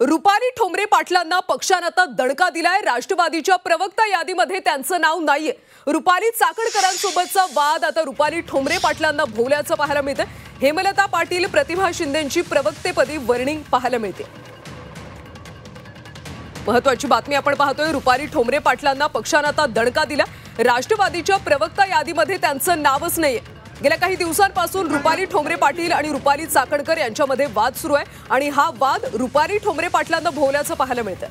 रुपाली ठोंबरे पाटलांना पक्षाने आता दणका दिलाय। राष्ट्रवादीच्या प्रवक्ता यादीमध्ये त्यांचं नाव नाहीये। रुपाली चाकणकरांसोबतचा वाद आता रुपाली ठोंबरे पाटलांना भोवल्याचं पाहायला मिळतंय। हेमलता पाटील प्रतिभा शिंदेंची प्रवक्तेपदी वर्णी पाहायला मिळते। महत्त्वाची बातमी आपण पाहतोय, रुपाली ठोंबरे पाटलांना पक्षाने आता दणका दिला। राष्ट्रवादीच्या प्रवक्ता यादीमध्ये त्यांचं नावच नाहीये। गेल्या काही दिवसांपासून रुपाली ठोंबरे पाटील आणि रुपाली चाकणकर यांच्यामध्ये वाद सुरू आहे आणि हा वाद रुपाली ठोंबरे पाटलांना भोवल्याचं पाहायला मिळतंय।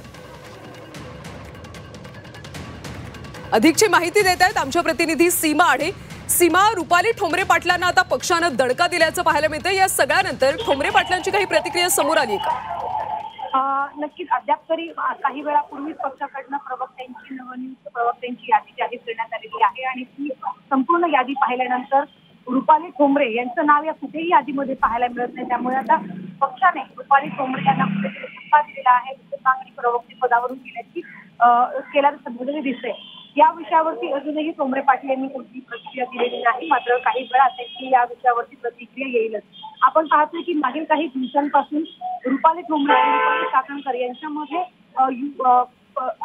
अधिकची माहिती देत आहेत आमच्या प्रतिनिधी सीमा आढे। सीमा, रुपाली ठोंबरे पाटलांना आता पक्षाने दणका दिल्याचं पाहायला मिळतंय। या सगळ्यानंतर ठोंबरे पाटलांची काही प्रतिक्रिया समोर आली का? नक्कीच अद्याप तरी काही वेळापूर्वीच पक्षाकडनं प्रवक्त्यांची नवनियुक्त प्रवक्त्यांची यादी जाहीर करण्यात आलेली आहे आणि ती संपूर्ण यादी पाहिल्यानंतर रुपाली ठोंबरे यांचं नाव या कुठेही यादीमध्ये पाहायला मिळत नाही। त्यामुळे आता पक्षाने रुपाली ठोंबरे यांना कुठेतरी धक्का दिलेला आहे। मागणी प्रवक्ते पदावरून केल्याचं सध्या दिसतंय। या विषयावरती अजूनही ठोंबरे पाटील यांनी कोणतीही प्रतिक्रिया दिलेली नाही। मात्र काही वेळा त्यांची या विषयावरती प्रतिक्रिया येईलच। आपण पाहतोय की मागील काही दिवसांपासून रुपाली ठोंबरे आणि रुपाली चाकणकर यांच्यामध्ये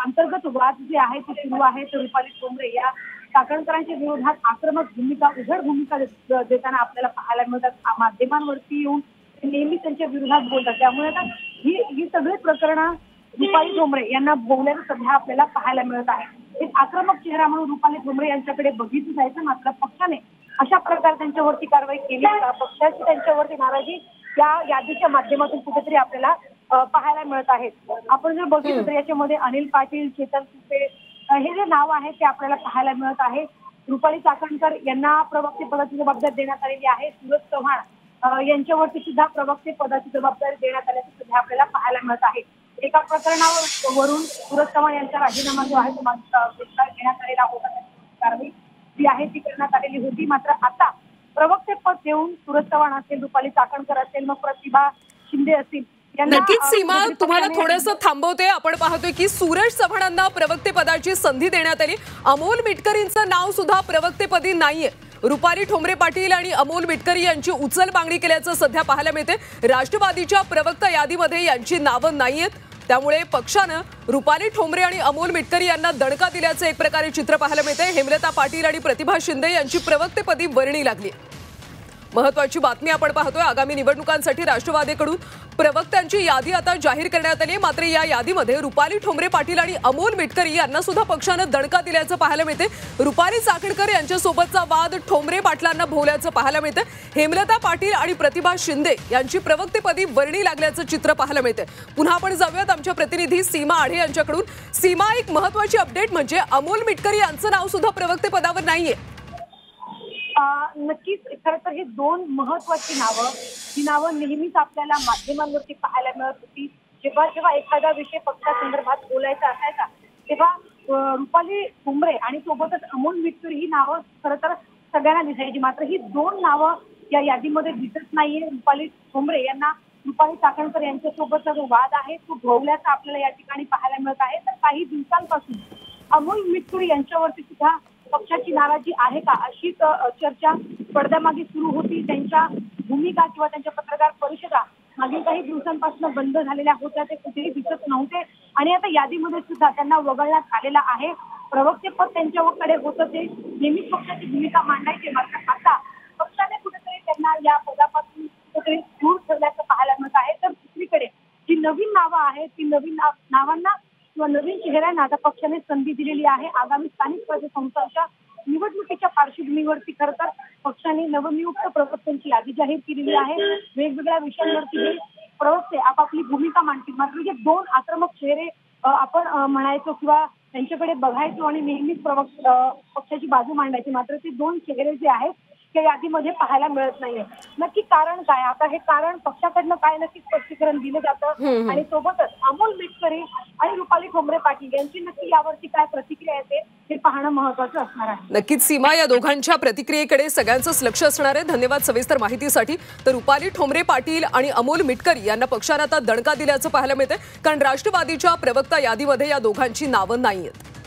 अंतर्गत वाद जे आहे ते सुरू आहे। तर रुपाली ठोंबरे या चाकणकरांच्या विरोधात आक्रमक भूमिका, उघड भूमिका देताना आपल्याला पाहायला मिळतात। माध्यमांवरती येऊन नेहमी त्यांच्या विरोधात बोलतात। त्यामुळे आता ही सगळे प्रकरण रुपाली ठोंबरे यांना भोवल्याचं सध्या आपल्याला पाहायला मिळत आहे। एक आक्रमक चेहरा म्हणून रुपाली ठोंबरे यांच्याकडे बघितलं जायचं, मात्र पक्षाने अशा प्रकारे त्यांच्यावरती कारवाई केली का? पक्षाची त्यांच्यावरती नाराजी या यादीच्या माध्यमातून कुठेतरी आपल्याला पाहायला मिळत आहे। आपण जर बघितलं तर याच्यामध्ये अनिल पाटील, चेतन तुपे हे जे नाव आहे ते आपल्याला पाहायला मिळत आहे। रुपाली चाकणकर यांना प्रवक्ते पदाची जबाबदारी देण्यात आलेली आहे। सूरज चव्हाण यांच्यावरती सुद्धा प्रवक्ते पदाची जबाबदारी देण्यात आल्याचं सुद्धा आपल्याला पाहायला मिळत आहे। एका प्रकरणावरून सूरज चव्हाण यांचा राजीनामा जो आहे तो घेण्यात आलेला होता। कारवाई जी आहे ती करण्यात आलेली होती। मात्र आता प्रवक्ते पद देऊन सूरज चव्हाण असेल, रुपाली चाकणकर असेल, मग प्रतिभा शिंदे असतील, नक्कीच सीमा तुम्हाला थोडंसं थांबवते। आपण पाहतोय की सूरज चव्हाणांना प्रवक्ते पदाची संधी देण्यात आली। अमोल मिटकरींचं नाव सुद्धा प्रवक्तेपदी नाहीये। रुपाली ठोंबरे पाटील आणि अमोल मिटकरी यांची उचल मागणी केल्याचं सध्या पाहायला मिळते। राष्ट्रवादीच्या प्रवक्ता यादीमध्ये यांची नावं नाहीयेत। त्यामुळे पक्षानं रुपाली ठोंबरे आणि अमोल मिटकरी यांना दणका दिल्याचं एक प्रकारे चित्र पाहायला मिळते। हेमलता पाटील आणि प्रतिभा शिंदे यांची प्रवक्तेपदी वर्णी लागली। महत्त्वाची बातमी आपण पाहतोय, आगामी निवडणुकांसाठी राष्ट्रवादीकडून प्रवक्त्यांची यादी आता जाहीर करण्यात आली। मात्र या यादीमध्ये रुपाली ठोंबरे पाटील आणि अमोल मिटकरी यांना सुद्धा पक्षानं दणका दिल्याचं पाहायला मिळते। रुपाली चाकणकर यांच्यासोबतचा वाद ठोंबरे पाटलांना भोवल्याचं पाहायला मिळतं। हेमलता पाटील आणि प्रतिभा शिंदे यांची प्रवक्तेपदी वर्णी लागल्याचं चित्र पाहायला मिळतं। पुन्हा आपण जाऊयात आमच्या प्रतिनिधी सीमा आढे यांच्याकडून। सीमा, एक महत्त्वाची अपडेट म्हणजे अमोल मिटकरी यांचं नाव सुद्धा प्रवक्तेपदावर नाहीये। नक्कीच खरं तर हे दोन महत्वाची नावं, ही नावं नेहमीच आपल्याला माध्यमांवरती पाहायला मिळत होती। जेव्हा जेव्हा एखादा विषय पक्षासंदर्भात बोलायचा असायचा तेव्हा रुपाली ठोंबरे आणि सोबतच अमोल मिटकरी ही नावं खरं तर सगळ्यांना दिसायची। मात्र ही दोन नावं या यादीमध्ये दिसत नाहीये। रुपाली ठोंबरे यांना रुपाली चाकणकर यांच्यासोबतचा जो वाद आहे तो भोवल्याचा आपल्याला या ठिकाणी पाहायला मिळत आहे। तर काही दिवसांपासून अमोल मिटकरी यांच्यावरती सुद्धा पक्षाची नाराजी आहे का अशी चर्चा पडद्यामागे सुरू होती। त्यांच्या भूमिका किंवा त्यांच्या पत्रकार परिषदा मागील काही दिवसांपासून बंद झालेल्या होत्या, ते कुठेही दिसत नव्हते आणि आता यादीमध्ये सुद्धा त्यांना वगळण्यात आलेला आहे। प्रवक्ते पद त्यांच्याकडे होतं, ते नेहमीच पक्षाची भूमिका मांडायचे। मात्र आता पक्षाने कुठेतरी त्यांना या पदापासून कुठेतरी दूर ठेवल्याचं पाहायला मिळत आहे। तर दुसरीकडे जी नवीन नावं आहेत ती नवीन नावांना किंवा नवीन चेहऱ्यांना आता पक्षाने संधी दिलेली आहे। आगामी स्थानिक स्वराज्य संस्थांच्या निवडणुकीच्या पार्श्वभूमीवरती खरं तर पक्षाने नवनियुक्त प्रवक्त्यांची यादी जाहीर केलेली आहे। वेगवेगळ्या विषयांवरती हे प्रवक्ते आपापली भूमिका मांडतील। मात्र जे दोन आक्रमक चेहरे आपण म्हणायचो किंवा त्यांच्याकडे बघायचो आणि नेहमीच पक्षाची बाजू मांडायची, मात्र ते दोन चेहरे जे आहेत त्या यादीमध्ये पाहायला मिळत नाहीये। नक्की कारण काय? आता हे कारण पक्षाकडनं काय नक्की स्पष्टीकरण दिलं जातं आणि सोबतच अमोल मिटकरी आणि रुपाली ठोंबरे पाटील यांची नक्की यावरती काय प्रतिक्रिया येते हे पाहणं महत्त्वाचं असणार आहे। नक्कीच सीमा, या दोघांच्या प्रतिक्रियेकडे सगळ्यांचंच लक्ष असणार आहे। धन्यवाद सविस्तर माहितीसाठी। तर रुपाली ठोंबरे पाटील आणि अमोल मिटकरी यांना पक्षाने आता दणका दिल्याचं पाहायला मिळतंय, कारण राष्ट्रवादीच्या प्रवक्ता यादीमध्ये या दोघांची नावं नाहीयेत।